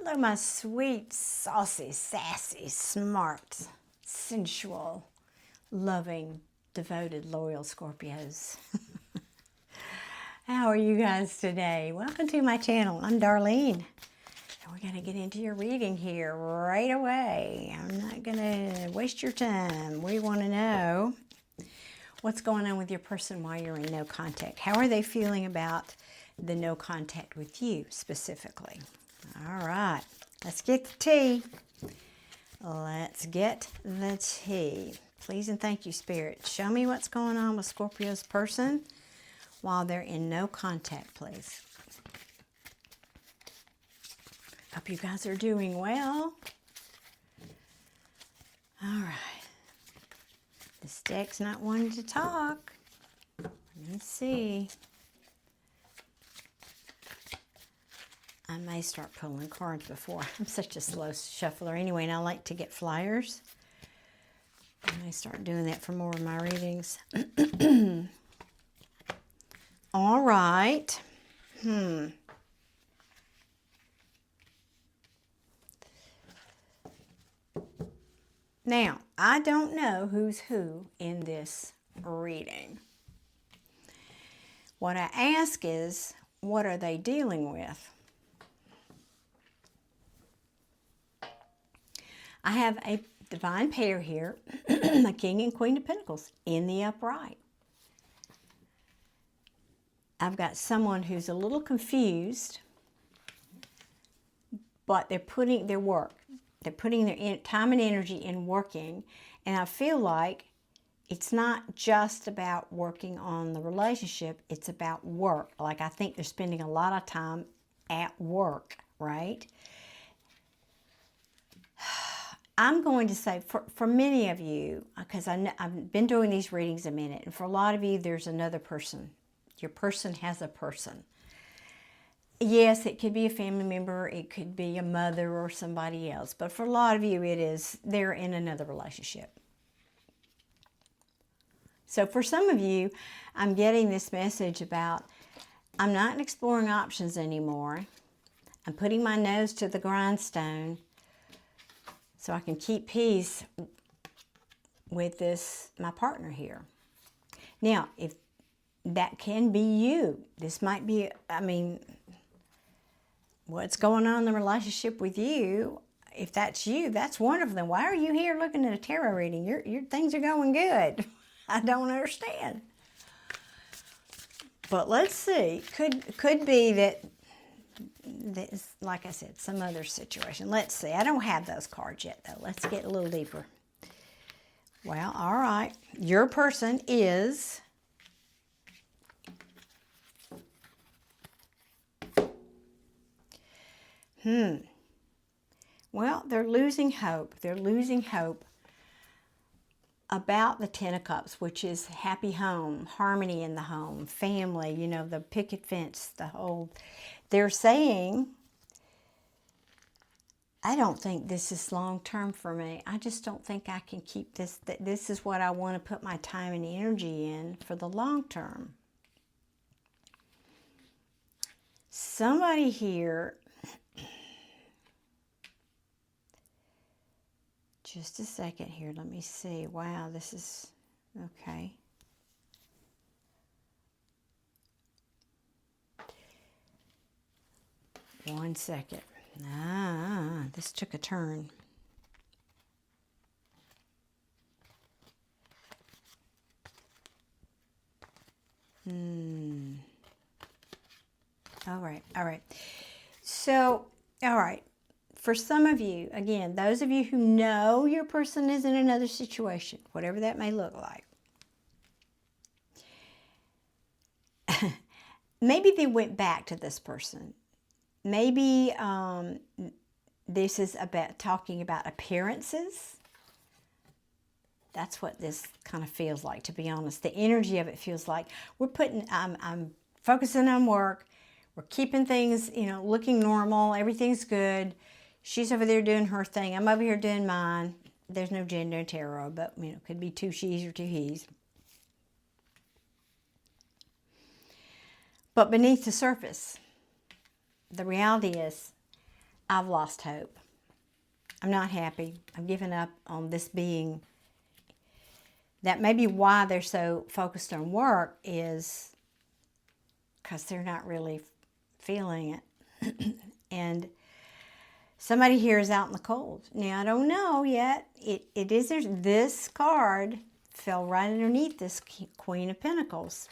Hello, my sweet, saucy, sassy, smart, sensual, loving, devoted, loyal Scorpios. How are you guys today? Welcome to my channel. I'm Darlene. And we're going to get into your reading here right away. I'm not going to waste your time. We want to know what's going on with your person while you're in no contact. How are they feeling about the no contact with you specifically? All right, let's get the tea. Let's get the tea. Please and thank you, Spirit. Show me what's going on with Scorpio's person while they're in no contact, please. Hope you guys are doing well. All right. This deck's not wanting to talk. Let's see. I may start pulling cards before. I'm such a slow shuffler anyway, and I like to get flyers. I may start doing that for more of my readings. All right. Now, I don't know who's who in this reading. What I ask is, what are they dealing with? I have a divine pair here, a King and Queen of Pentacles in the upright. I've got someone who's a little confused, but they're putting their work, they're putting their time and energy in working, and I feel like it's not just about working on the relationship, it's about work. Like I think they're spending a lot of time at work, right? I'm going to say, for many of you, because I've been doing these readings a minute, and for a lot of you, there's another person. Your person has a person. Yes, it could be a family member, it could be a mother or somebody else, but for a lot of you, they're in another relationship. So for some of you, I'm getting this message about, I'm not exploring options anymore. I'm putting my nose to the grindstone so I can keep peace with my partner here. Now, if that can be you, this might be, what's going on in the relationship with you, if that's you, that's wonderful. Then why are you here looking at a tarot reading? Your things are going good. I don't understand. But let's see. Could be that this, like I said, some other situation. Let's see. I don't have those cards yet, though. Let's get a little deeper. Well, all right. Your person is... Well, they're losing hope. They're losing hope about the Ten of Cups, which is happy home, harmony in the home, family, you know, the picket fence, the whole... They're saying, I don't think this is long-term for me. I just don't think I can keep this. This is what I want to put my time and energy in for the long term. Somebody here, just a second here, let me see. Wow, this is, okay. One second. This took a turn. All right. So, all right. For some of you, again, those of you who know your person is in another situation, whatever that may look like. Maybe they went back to this person. Maybe this is about talking about appearances. That's what this kind of feels like, to be honest. The energy of it feels like I'm focusing on work. We're keeping things, looking normal. Everything's good. She's over there doing her thing. I'm over here doing mine. There's no gender in tarot, but, it could be two she's or two he's. But beneath the surface, the reality is I've lost hope. I'm not happy. I've given up on this being. That may be why they're so focused on work, is because they're not really feeling it. And somebody here is out in the cold. Now, I don't know yet. It is, this card fell right underneath this Queen of Pentacles.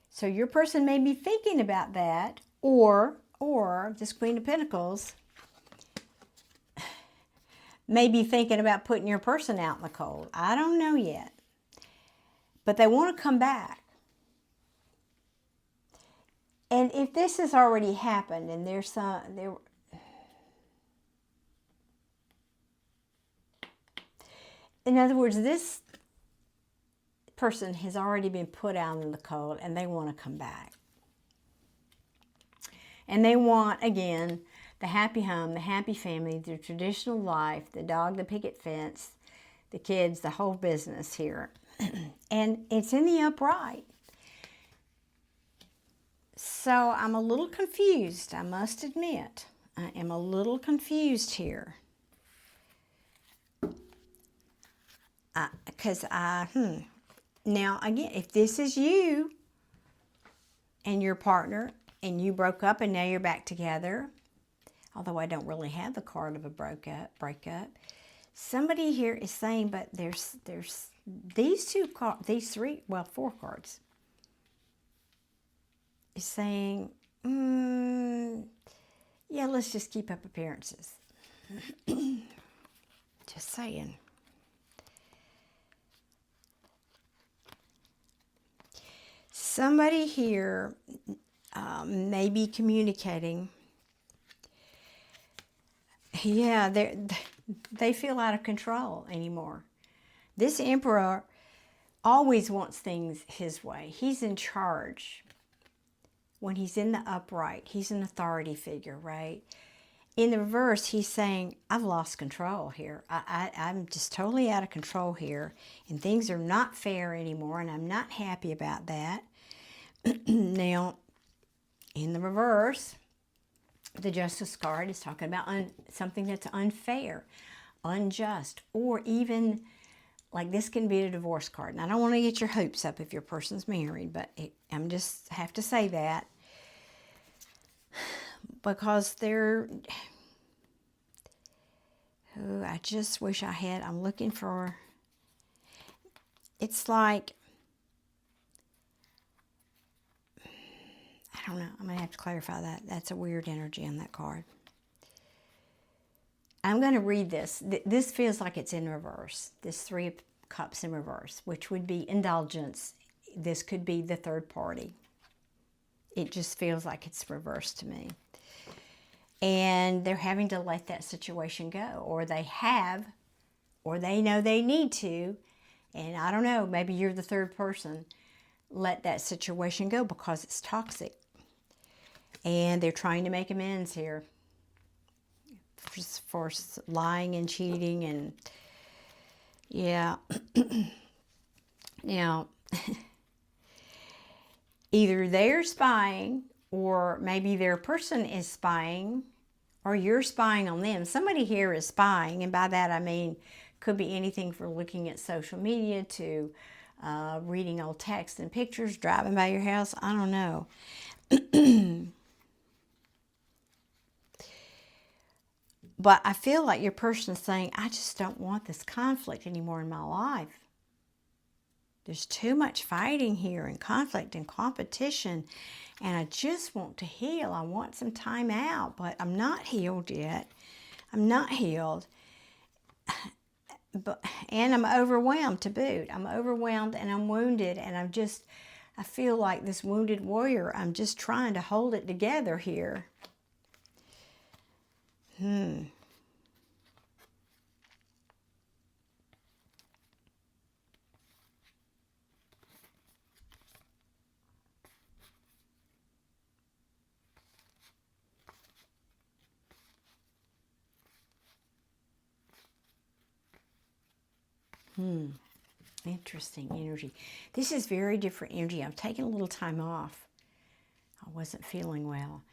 So your person may be thinking about that, or this Queen of Pentacles may be thinking about putting your person out in the cold. I don't know yet. But they want to come back. And if this has already happened and there's in other words, this person has already been put out in the cold and they want to come back. And they want, again, the happy home, the happy family, the traditional life, the dog, the picket fence, the kids, the whole business here. And it's in the upright. So I'm a little confused, I must admit. I am a little confused here. Now, again, if this is you and your partner and you broke up and now you're back together, although I don't really have the card of a breakup, somebody here is saying, but there's these two cards, four cards, is saying, yeah, let's just keep up appearances. Just saying. Somebody here may be communicating. Yeah, they feel out of control anymore. This Emperor always wants things his way. He's in charge. When he's in the upright, he's an authority figure, right? In the reverse, he's saying, I've lost control here. I'm just totally out of control here, and things are not fair anymore, and I'm not happy about that. Now, in the reverse, the Justice card is talking about something that's unfair, unjust, or even, like, this can be a divorce card. And I don't want to get your hopes up if your person's married, but I'm just have to say that. Because I just wish I had, I'm looking for, it's like, I don't know, I'm going to have to clarify that. That's a weird energy on that card. I'm going to read this. This feels like it's in reverse. This Three of Cups in reverse, which would be indulgence. This could be the third party. It just feels like it's reversed to me. And they're having to let that situation go. Or they have, or they know they need to. And I don't know, maybe you're the third person. Let that situation go because it's toxic. And they're trying to make amends here for lying and cheating, and yeah. Now, either they're spying, or maybe their person is spying, or you're spying on them. Somebody here is spying, and by that I mean could be anything from looking at social media to reading old text and pictures, driving by your house. I don't know. But I feel like your person is saying, I just don't want this conflict anymore in my life. There's too much fighting here and conflict and competition. And I just want to heal. I want some time out, but I'm not healed yet. I'm not healed. And I'm overwhelmed to boot. I'm overwhelmed and I'm wounded, and I feel like this wounded warrior. I'm just trying to hold it together here. Interesting energy. This is very different energy. I'm taking a little time off. I wasn't feeling well.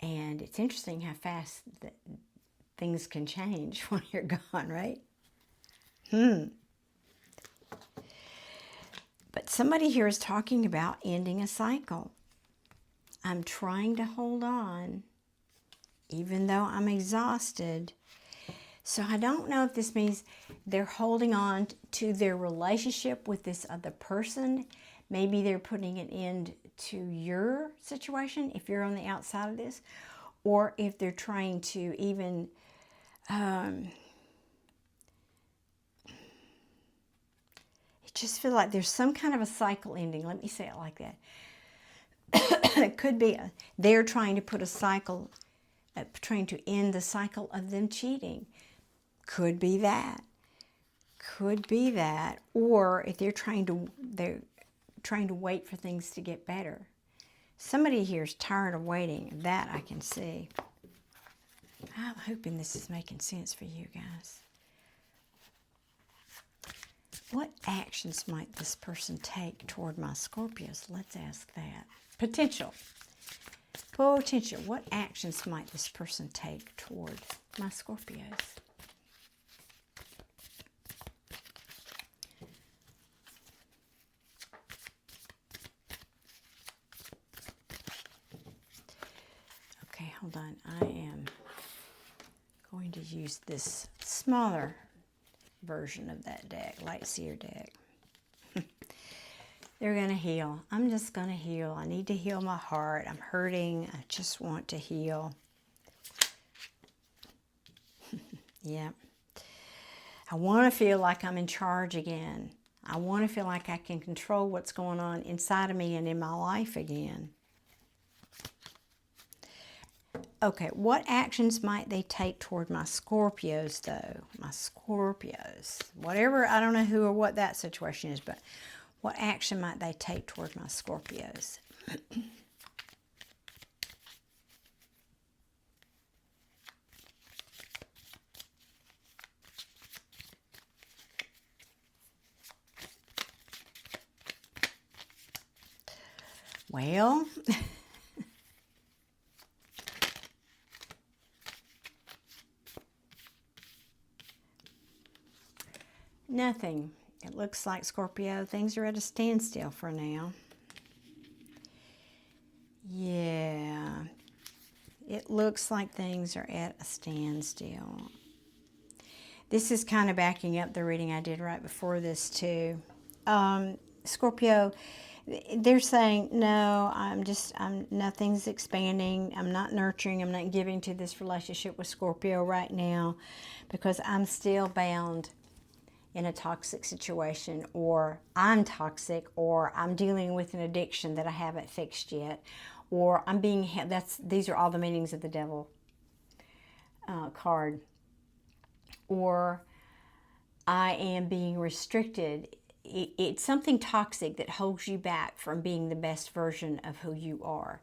And it's interesting how fast things can change when you're gone, right? But somebody here is talking about ending a cycle. I'm trying to hold on, even though I'm exhausted. So I don't know if this means they're holding on to their relationship with this other person. Maybe they're putting an end to your situation if you're on the outside of this. Or if they're trying to even it just feels like there's some kind of a cycle ending. Let me say it like that. It could be they're trying to put a cycle, trying to end the cycle of them cheating. Could be that. Could be that. Or if they're trying to wait for things to get better. Somebody here is tired of waiting. That I can see. I'm hoping this is making sense for you guys. What actions might this person take toward my Scorpios? Let's ask that. Potential. Potential. What actions might this person take toward my Scorpios? Okay, hold on. I am going to use this smaller version of that deck, Light Seer deck. They're going to heal. I'm just going to heal. I need to heal my heart. I'm hurting. I just want to heal. Yeah. I want to feel like I'm in charge again. I want to feel like I can control what's going on inside of me and in my life again. Okay, what actions might they take toward my Scorpios, though? My Scorpios. Whatever, I don't know who or what that situation is, but what action might they take toward my Scorpios? Well, nothing. It looks like, Scorpio, things are at a standstill for now. Yeah. It looks like things are at a standstill. This is kind of backing up the reading I did right before this, too. Scorpio, they're saying, no, nothing's expanding. I'm not nurturing. I'm not giving to this relationship with Scorpio right now because I'm still bound in a toxic situation, or I'm toxic, or I'm dealing with an addiction that I haven't fixed yet, or I'm being, these are all the meanings of the devil card, or I am being restricted. It's something toxic that holds you back from being the best version of who you are.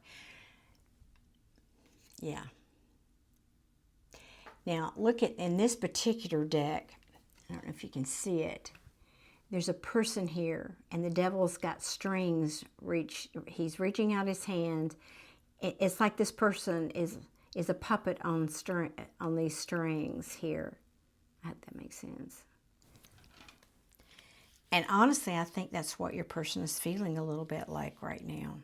Yeah. Now, look at, in this particular deck, I don't know if you can see it. There's a person here, and the devil's got strings. He's reaching out his hand. It's like this person is a puppet on these strings here. I hope that makes sense. And honestly, I think that's what your person is feeling a little bit like right now.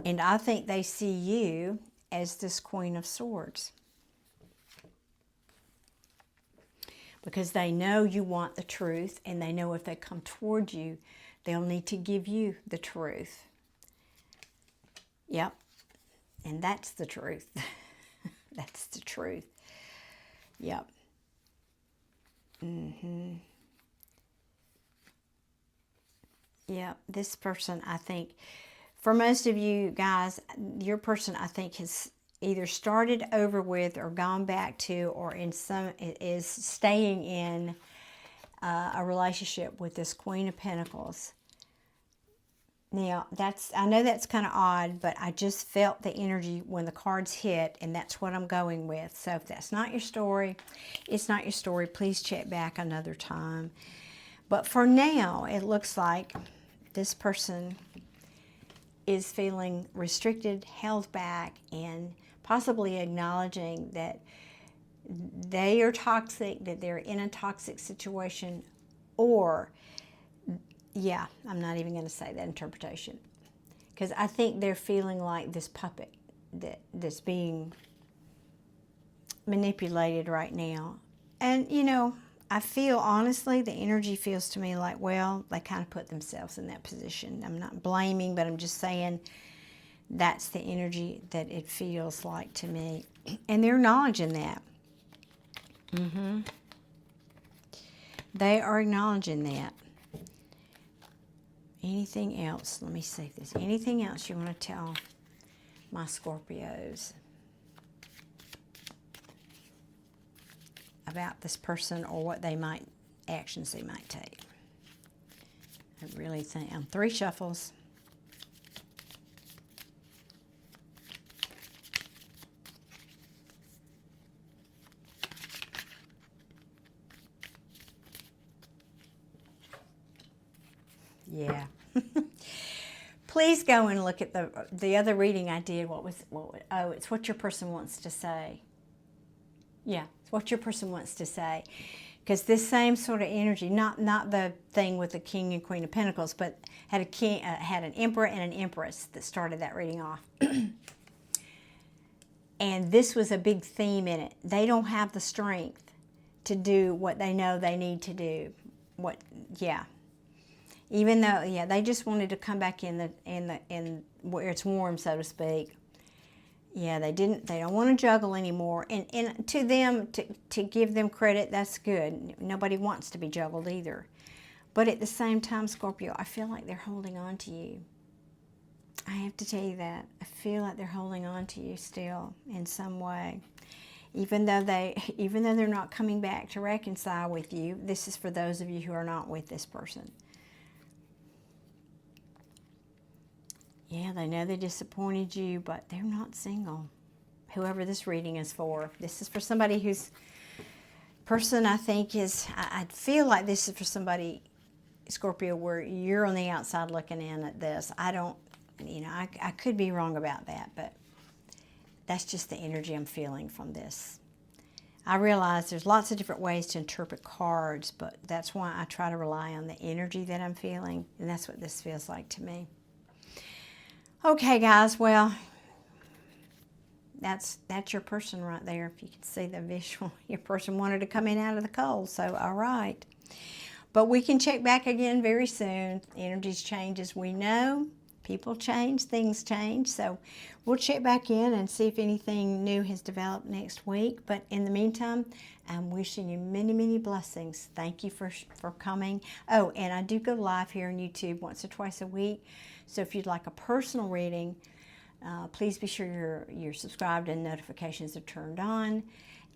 And I think they see you as this Queen of Swords. Because they know you want the truth, and they know if they come toward you, they'll need to give you the truth. Yep. And that's the truth. That's the truth. Yep. Yep. This person, I think, for most of you guys, your person, I think, has either started over with or gone back to, or is staying in a relationship with this Queen of Pentacles. Now, I know that's kind of odd, but I just felt the energy when the cards hit, and that's what I'm going with. So if that's not your story, it's not your story. Please check back another time. But for now, it looks like this person is feeling restricted, held back, and possibly acknowledging that they are toxic, that they're in a toxic situation, or, yeah, I'm not even going to say that interpretation. Because I think they're feeling like this puppet that's being manipulated right now. And, you know, I feel, honestly, the energy feels to me like, well, they kind of put themselves in that position. I'm not blaming, but I'm just saying that's the energy that it feels like to me. And they're acknowledging that. They are acknowledging that. Anything else? Let me see if there's anything else you want to tell my Scorpios about this person, or what they might, actions they might take. I really think, 3 shuffles. Yeah. Please go and look at the other reading I did. Oh, it's what your person wants to say. Yeah, it's what your person wants to say. Because this same sort of energy, not the thing with the King and Queen of Pentacles, but had an Emperor and an Empress that started that reading off. And this was a big theme in it. They don't have the strength to do what they know they need to do. Even though, they just wanted to come back in where it's warm, so to speak. Yeah, they don't want to juggle anymore. And to them, to give them credit, that's good. Nobody wants to be juggled either. But at the same time, Scorpio, I feel like they're holding on to you. I have to tell you that. I feel like they're holding on to you still in some way. Even though they're not coming back to reconcile with you, this is for those of you who are not with this person. Yeah, they know they disappointed you, but they're not single. Whoever this reading is for. This is for somebody whose person, I think, is... I feel like this is for somebody, Scorpio, where you're on the outside looking in at this. I don't... I could be wrong about that, but that's just the energy I'm feeling from this. I realize there's lots of different ways to interpret cards, but that's why I try to rely on the energy that I'm feeling, and that's what this feels like to me. Okay, guys, well, that's your person right there. If you can see the visual, your person wanted to come in out of the cold, so all right. But we can check back again very soon. Energies change, as we know. People change, things change, so we'll check back in and see if anything new has developed next week. But in the meantime, I'm wishing you many, many blessings. Thank you for coming. Oh, and I do go live here on YouTube once or twice a week. So if you'd like a personal reading, please be sure you're subscribed and notifications are turned on.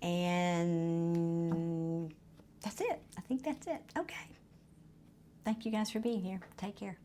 And that's it. I think that's it. Okay. Thank you guys for being here. Take care.